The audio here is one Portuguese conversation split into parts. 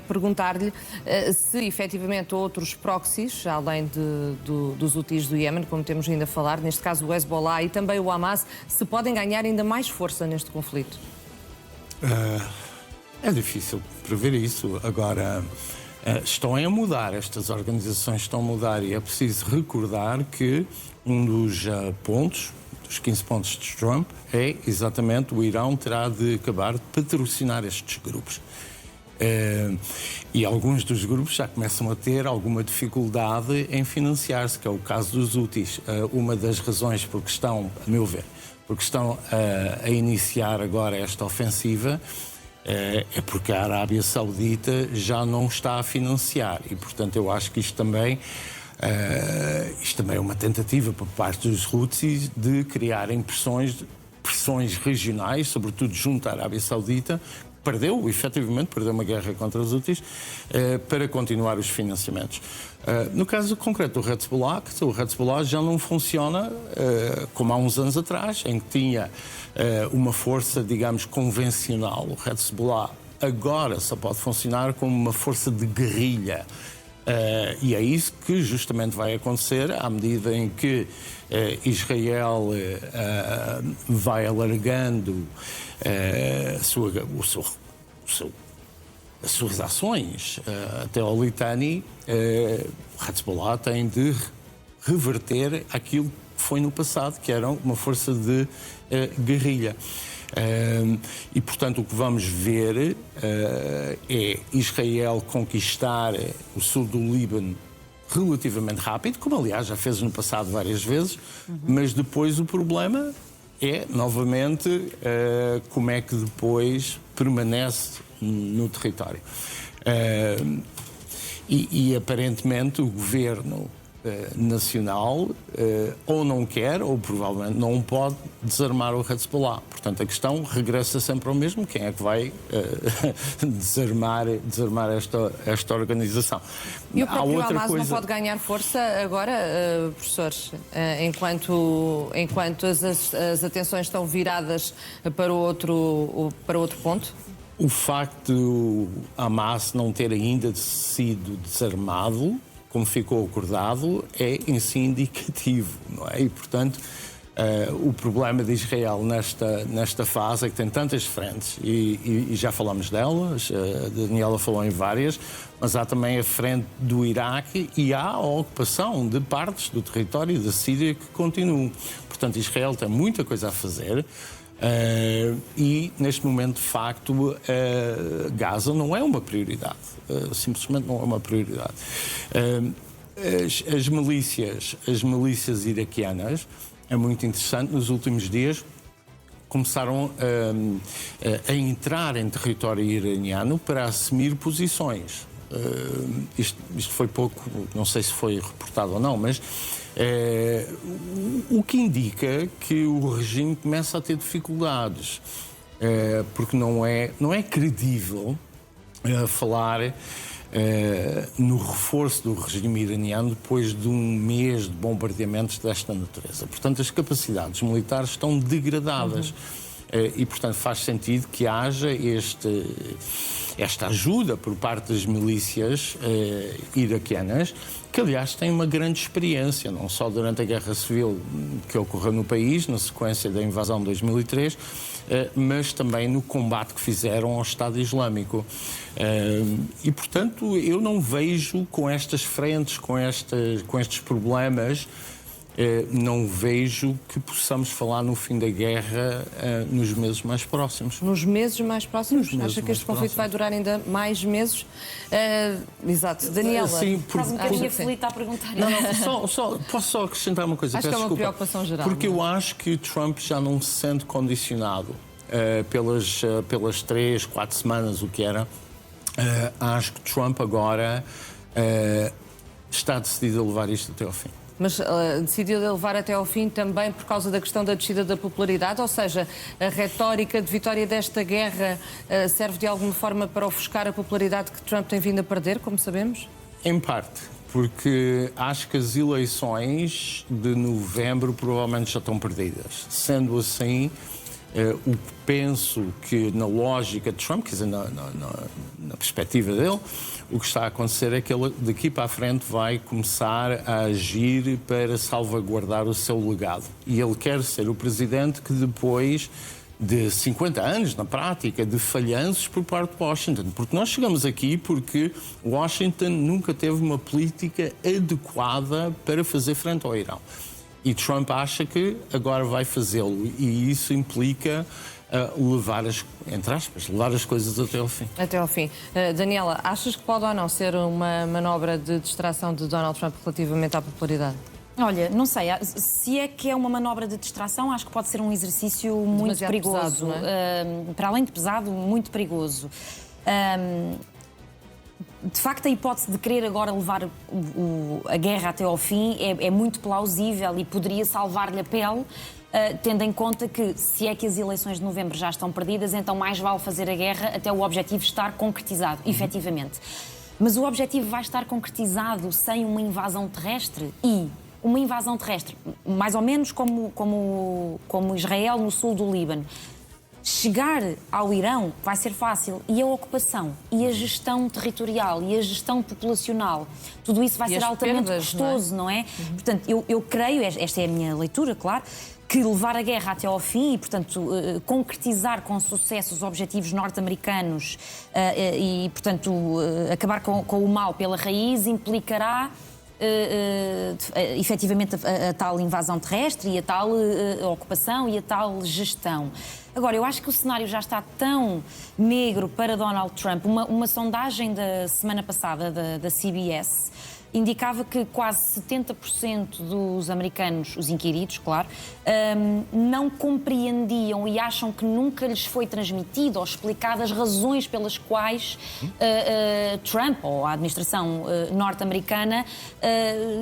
perguntar-lhe se efetivamente outros proxies, além dos Houthis do Iémen, como temos ainda a falar, neste caso o Hezbollah e também o Hamas, se podem ganhar ainda mais força neste conflito. É difícil prever isso. Agora, estão a mudar, estas organizações estão a mudar e é preciso recordar que um dos pontos, dos 15 pontos de Trump, é exatamente o Irão terá de acabar de patrocinar estes grupos. E alguns dos grupos já começam a ter alguma dificuldade em financiar-se, que é o caso dos Houthis. Uma das razões porque estão, a meu ver, porque estão a iniciar agora esta ofensiva é porque a Arábia Saudita já não está a financiar e, portanto, eu acho que isto também é uma tentativa por parte dos Houthis de criarem pressões regionais, sobretudo junto à Arábia Saudita, efetivamente perdeu uma guerra contra os Houthis, para continuar os financiamentos. No caso concreto do Hezbollah, o Hezbollah já não funciona como há uns anos atrás, em que tinha uma força, digamos, convencional. O Hezbollah agora só pode funcionar como uma força de guerrilha. E é isso que justamente vai acontecer à medida em que Israel vai alargando as suas ações até ao Litani. O Hezbollah tem de reverter aquilo que foi no passado, que era uma força de guerrilha. E, portanto, o que vamos ver é Israel conquistar o sul do Líbano relativamente rápido, como aliás já fez no passado várias vezes, mas depois o problema é, novamente, como é que depois permanece no território. E aparentemente o governo nacional ou não quer ou provavelmente não pode desarmar o Hezbollah. Portanto, a questão regressa sempre ao mesmo: quem é que vai desarmar esta organização? E o próprio Hamas não pode ganhar força agora, professores, enquanto as atenções estão viradas para outro ponto? O facto do Hamas não ter ainda sido desarmado, como ficou acordado, é em si indicativo, não é? E, portanto, o problema de Israel nesta fase é que tem tantas frentes, e já falamos delas, a Daniela falou em várias, mas há também a frente do Iraque e há a ocupação de partes do território da Síria que continuam. Portanto, Israel tem muita coisa a fazer. E neste momento, de facto, Gaza não é uma prioridade, simplesmente não é uma prioridade. As milícias iraquianas, é muito interessante, nos últimos dias começaram a entrar em território iraniano para assumir posições. Isto foi pouco, não sei se foi reportado ou não, mas o que indica que o regime começa a ter dificuldades, porque não é credível falar no reforço do regime iraniano depois de um mês de bombardeamentos desta natureza. Portanto, as capacidades militares estão degradadas. E, portanto, faz sentido que haja esta ajuda por parte das milícias iraquianas, que, aliás, têm uma grande experiência, não só durante a Guerra Civil que ocorreu no país, na sequência da invasão de 2003, mas também no combate que fizeram ao Estado Islâmico. E, portanto, eu não vejo com estas frentes, com estes problemas, não vejo que possamos falar no fim da guerra nos meses mais próximos. Nos meses mais próximos? Acha que este conflito vai durar ainda mais meses? Exato. Daniela? Sim, estava um bocadinho aflita a perguntar. Posso só acrescentar uma coisa? Acho que é uma preocupação geral. Porque eu acho que Trump já não se sente condicionado pelas 3, 4 semanas, o que era. Acho que Trump agora está decidido a levar isto até ao fim. Mas decidiu levar até ao fim também por causa da questão da descida da popularidade? Ou seja, a retórica de vitória desta guerra serve de alguma forma para ofuscar a popularidade que Trump tem vindo a perder, como sabemos? Em parte, porque acho que as eleições de novembro provavelmente já estão perdidas. Sendo assim, Penso que na lógica de Trump, quer dizer, na perspectiva dele, o que está a acontecer é que ele daqui para a frente vai começar a agir para salvaguardar o seu legado. E ele quer ser o presidente que depois de 50 anos, na prática, de falhanços por parte de Washington. Porque nós chegamos aqui porque Washington nunca teve uma política adequada para fazer frente ao Irão. E Trump acha que agora vai fazê-lo. E isso implica levar as coisas até ao fim. Até ao fim. Daniela, achas que pode ou não ser uma manobra de distração de Donald Trump relativamente à popularidade? Olha, não sei, se é que é uma manobra de distração, acho que pode ser um exercício muito demasiado perigoso. Pesado, não é? Para além de pesado, muito perigoso. De facto, a hipótese de querer agora levar a guerra até ao fim é muito plausível e poderia salvar-lhe a pele, tendo em conta que, se é que as eleições de novembro já estão perdidas, então mais vale fazer a guerra até o objetivo estar concretizado, efetivamente. Mas o objetivo vai estar concretizado sem uma invasão terrestre e uma invasão terrestre, mais ou menos como Israel no sul do Líbano. Chegar ao Irão vai ser fácil, e a ocupação, e a gestão territorial, e a gestão populacional, tudo isso vai ser altamente custoso, não é? Portanto, eu creio, esta é a minha leitura, claro, que levar a guerra até ao fim e, portanto, concretizar com sucesso os objetivos norte-americanos e, portanto, acabar com o mal pela raiz implicará efetivamente a tal invasão terrestre e a tal ocupação e a tal gestão. Agora, eu acho que o cenário já está tão negro para Donald Trump. Uma sondagem da semana passada da CBS indicava que quase 70% dos americanos, os inquiridos, claro, não compreendiam e acham que nunca lhes foi transmitido ou explicado as razões pelas quais Trump ou a administração norte-americana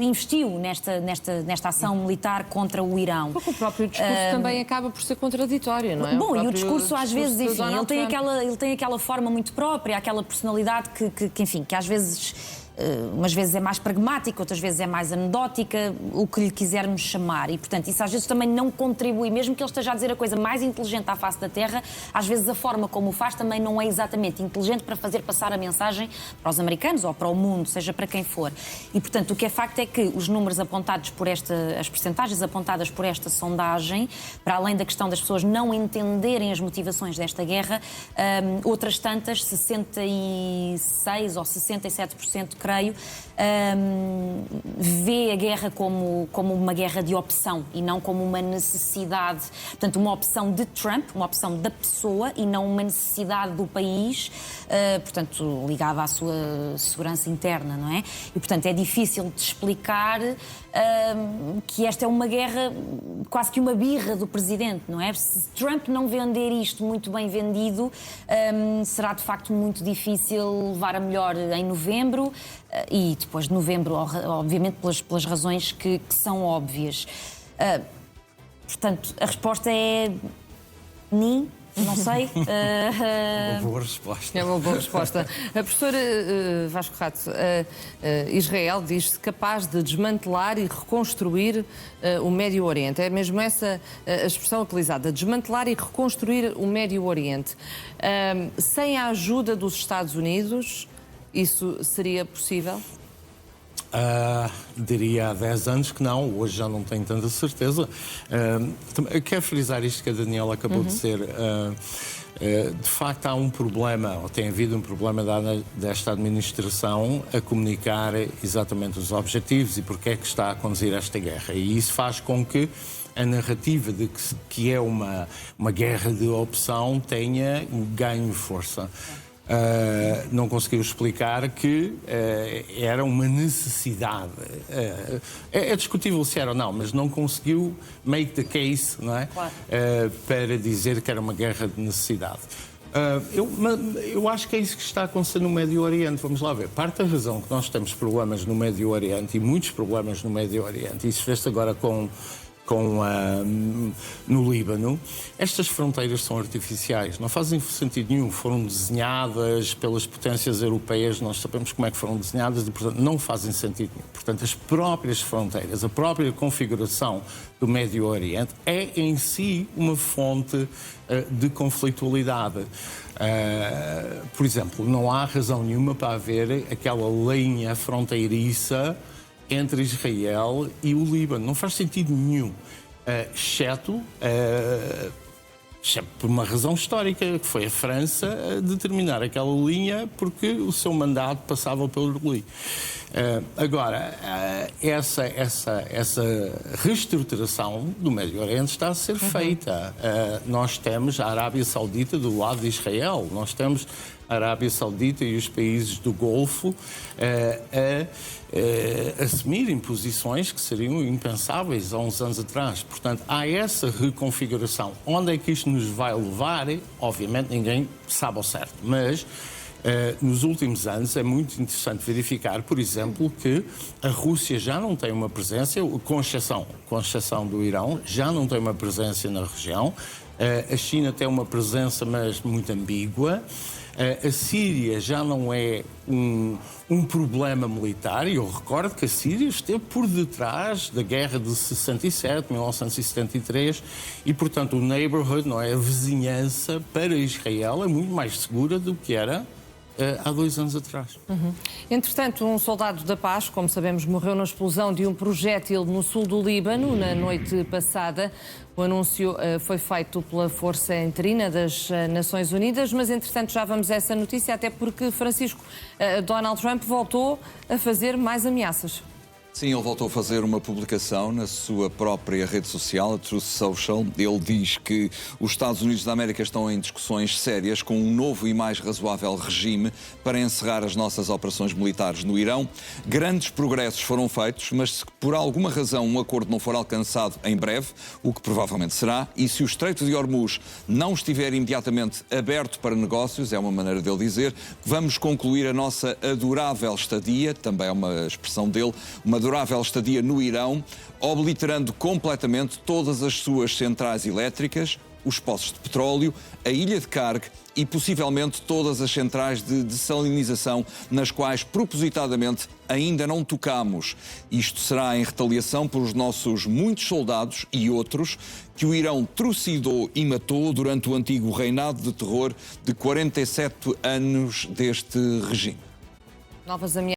investiu nesta ação militar contra o Irão. Porque o próprio discurso também acaba por ser contraditório, não é? Bom, e o discurso às vezes, enfim, ele tem aquela forma muito própria, aquela personalidade que às vezes... umas vezes é mais pragmática, outras vezes é mais anedótica, o que lhe quisermos chamar. E, portanto, isso às vezes também não contribui, mesmo que ele esteja a dizer a coisa mais inteligente à face da Terra, às vezes a forma como o faz também não é exatamente inteligente para fazer passar a mensagem para os americanos ou para o mundo, seja para quem for. E, portanto, o que é facto é que os números apontados por as percentagens apontadas por esta sondagem, para além da questão das pessoas não entenderem as motivações desta guerra, outras tantas, 66% ou 67%, creio, vê a guerra como uma guerra de opção e não como uma necessidade. Portanto, uma opção de Trump, uma opção da pessoa e não uma necessidade do país, portanto, ligada à sua segurança interna, não é? E, portanto, é difícil de explicar que esta é uma guerra, quase que uma birra do presidente, não é? Se Trump não vender isto muito bem vendido, será de facto muito difícil levar a melhor em novembro e depois de novembro, obviamente, pelas razões que são óbvias. Portanto, a resposta é... Não sei. Uma boa resposta. É uma boa resposta. A professora Vasco Rato, Israel diz-se capaz de desmantelar e reconstruir o Médio Oriente. É mesmo essa a expressão utilizada, desmantelar e reconstruir o Médio Oriente. Sem a ajuda dos Estados Unidos, isso seria possível? Diria há 10 anos que não, hoje já não tenho tanta certeza. Quero frisar isto que a Daniela acabou de dizer. De facto, há um problema, ou tem havido um problema desta administração a comunicar exatamente os objetivos e porque é que está a conduzir esta guerra. E isso faz com que a narrativa de que é uma guerra de opção tenha ganho força. Não conseguiu explicar que era uma necessidade. É discutível se era ou não, mas não conseguiu make the case, não é? Claro. Para dizer que era uma guerra de necessidade. Eu acho que é isso que está a acontecer no Médio Oriente. Vamos lá ver. Parte da razão que nós temos problemas no Médio Oriente, e muitos problemas no Médio Oriente, e isso fez-se agora com no Líbano, estas fronteiras são artificiais, não fazem sentido nenhum, foram desenhadas pelas potências europeias, nós sabemos como é que foram desenhadas e, portanto, não fazem sentido nenhum. Portanto, as próprias fronteiras, a própria configuração do Médio Oriente é em si uma fonte de conflitualidade. Por exemplo, não há razão nenhuma para haver aquela linha fronteiriça entre Israel e o Líbano. Não faz sentido nenhum, exceto por uma razão histórica, que foi a França a determinar aquela linha porque o seu mandato passava pelo ali. Agora, essa reestruturação do Médio Oriente está a ser feita. Nós temos a Arábia Saudita do lado de Israel, nós temos a Arábia Saudita e os países do Golfo a assumirem posições que seriam impensáveis há uns anos atrás. Portanto, há essa reconfiguração. Onde é que isto nos vai levar? Obviamente ninguém sabe ao certo, mas nos últimos anos é muito interessante verificar, por exemplo, que a Rússia já não tem uma presença, com exceção do Irão, já não tem uma presença na região. A China tem uma presença, mas muito ambígua. A Síria já não é um problema militar, e eu recordo que a Síria esteve por detrás da guerra de 67, 1973, e, portanto, o neighborhood, não é, a vizinhança para Israel é muito mais segura do que era há 2 anos atrás. Entretanto, um soldado da paz, como sabemos, morreu na explosão de um projétil no sul do Líbano na noite passada. O anúncio foi feito pela Força Interina das Nações Unidas, mas, entretanto, já vamos a essa notícia, até porque, Francisco, Donald Trump voltou a fazer mais ameaças. Sim, ele voltou a fazer uma publicação na sua própria rede social, a Truth Social. Ele diz que os Estados Unidos da América estão em discussões sérias com um novo e mais razoável regime para encerrar as nossas operações militares no Irão. Grandes progressos foram feitos, mas se por alguma razão um acordo não for alcançado em breve, o que provavelmente será, e se o Estreito de Hormuz não estiver imediatamente aberto para negócios, é uma maneira dele dizer, vamos concluir a nossa adorável estadia, também é uma expressão dele, uma adorável estadia no Irão, obliterando completamente todas as suas centrais elétricas, os poços de petróleo, a ilha de Karg e possivelmente todas as centrais de dessalinização nas quais propositadamente ainda não tocamos. Isto será em retaliação por os nossos muitos soldados e outros que o Irão trucidou e matou durante o antigo reinado de terror de 47 anos deste regime. Novas ameaças.